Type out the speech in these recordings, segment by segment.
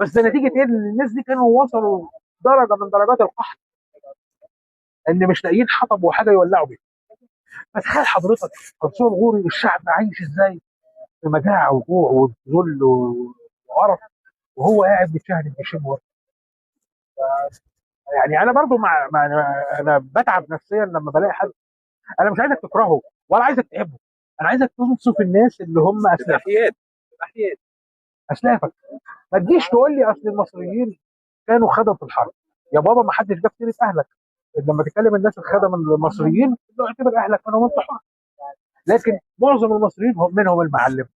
بس ده نتيجه ايه؟ ان الناس دي كانوا وصلوا درجه من درجات القحط ان مش لاقيين حطب وحاجه يولعوا بيها. فتخيل حضرتك منصور الغوري الشعب عايش ازاي في مجاعه وجوع وذل وقرف، وهو قاعد بيتشهد بيشم ورد. يعني انا برضو انا بتعب نفسيا لما بلاقي حد. انا مش عايزك تكرهه ولا عايزك تحبه، انا عايزك تنصف الناس اللي هم اسلافك. اسلافك. ما تجيش تقول لي اصل المصريين كانوا خدم في الحرب. يا بابا ما حدش جاب سيره اهلك. لما تكلم الناس الخدم المصريين اعتبر اهلك منهم انت حر. لكن معظم المصريين هم منهم المعلم،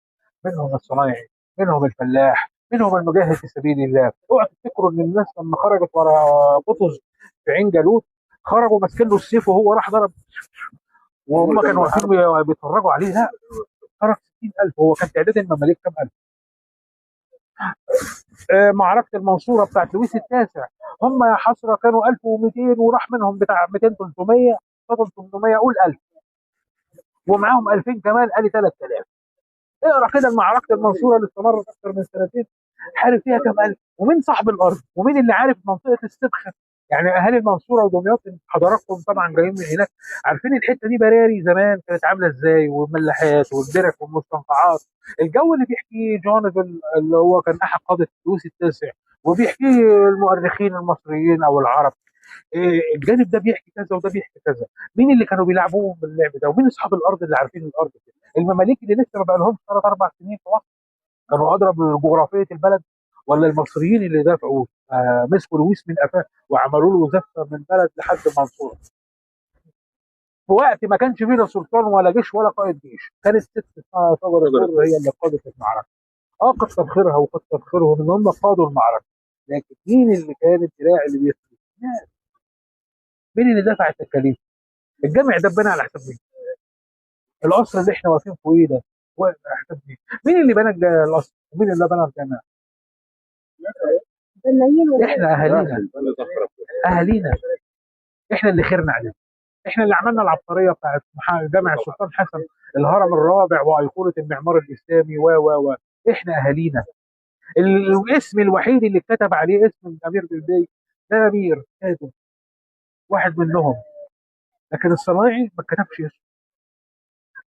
منهم الصنايعي، منهم الفلاح، منهم المجاهد في سبيل الله. اوعى تفتكروا ان الناس لما خرجت ورا قطز في عين جالوت خرجوا ماسكين له السيف وهو راح ضرب وهم كانوا واقفين بيتفرجوا عليه. لا، خرج 60,000. هو كان تعداد المماليك كام الف؟ معركه المنصوره بتاعت لويس التاسع، هم يا حسره كانوا 1200 وراح منهم بتاع 200 300، فضل 800، قول 1000 ومعاهم 2000 كمان، ادي 3000. اقرا كده معركه المنصوره اللي استمرت اكثر من سنتين، حارب فيها كام الف، ومين صاحب الارض، ومين اللي عارف منطقه السبخه. يعني اهالي المنصوره ودمياط حضراتكم طبعا جايين من هناك، عارفين الحته دي براري زمان كانت عامله ازاي، والملاحات والبرك والمستنقعات. الجو اللي بيحكيه جوناثان اللي هو كان احد قاده لويس التاسع، وبيحكيه المؤرخين المصريين او العرب، الجانب ده بيحكي كذا وده بيحكي كذا. مين اللي كانوا بيلعبوهم باللعب ده، ومين اصحاب الارض اللي عارفين الارض دي؟ المماليك اللي لسه ما بقى لهمش 3 4 سنين في مصر كانوا اضرب بجغرافيه البلد، ولا المصريين اللي دافعوا مسكوا لويس من قفاه وعملوا له زفه من بلد لحد المنصوره في وقت ما كانش فيه لا سلطان ولا جيش ولا قائد جيش. كانت ست اسمها شجر الدر هي اللي قادت المعركه. اه كتر خيرها وكتر خيرهم ان هم قادوا المعركه، لكن مين اللي كان الدراع اللي بيسند؟ مين اللي دفع التكاليف؟ الجامع ده اتبنى على حساب مين؟ القصر اللي احنا واقفين فوقيه ده واقف على حساب مين؟ مين اللي بنى القصر؟ ومين اللي بنى الجامع؟ احنا اهالينا. اهالينا احنا اللي خيرنا عليهم. احنا اللي عملنا العبقريه بتاعت جامع السلطان حسن، الهرم الرابع وايقونه المعمار الاسلامي و احنا اهالينا. الاسم الوحيد اللي اتكتب عليه اسم الامير بالبي ده امير كاتب واحد منهم، لكن الصنايعي ما كتبش اسمه.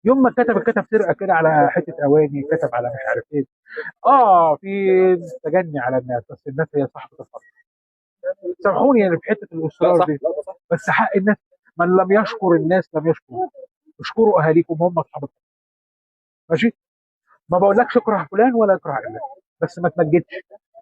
يوم ما كتب سرقه كده على حته اواني، كتب على مش عارف ايه. اه في تجني على الناس، بس الناس هي صاحبه الفضل. سامحوني يعني في حته الاصرار دي، بس حق الناس. من لم يشكر الناس لم يشكر. اشكروا اهاليكم هم اصحاب الفضل. ماشي. ما بقولكش اكره فلان ولا اكره علان، بس ما تمجدش.